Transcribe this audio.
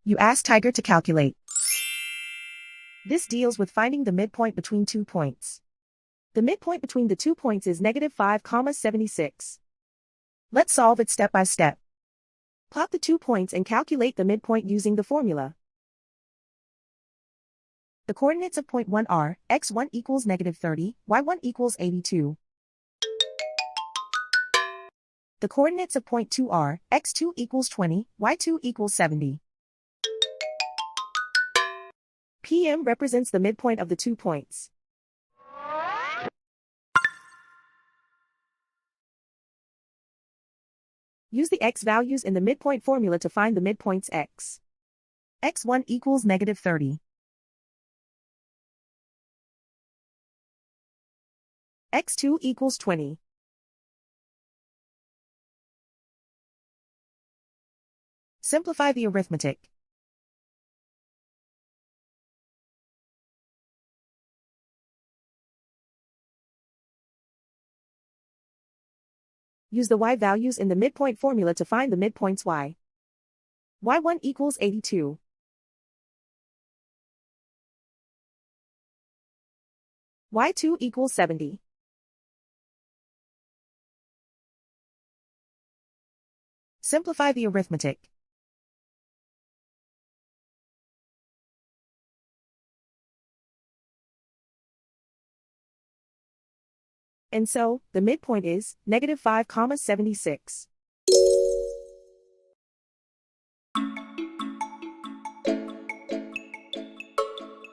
You ask Tiger to calculate. This deals with finding the midpoint between 2 points. The midpoint between the 2 points is -5,76. Let's solve it step by step. Plot the 2 points and calculate the midpoint using the formula. The coordinates of point 1 are, x1 equals -30, y1 equals 82. The coordinates of point 2 are, x2 equals 20, y2 equals 70. PM represents the midpoint of the 2 points. Use the x values in the midpoint formula to find the midpoints x. x1 equals -30. x2 equals 20. Simplify the arithmetic. Use the y values in the midpoint formula to find the midpoints y. y1 equals 82. y2 equals 70. Simplify the arithmetic. And so, the midpoint is -5,76.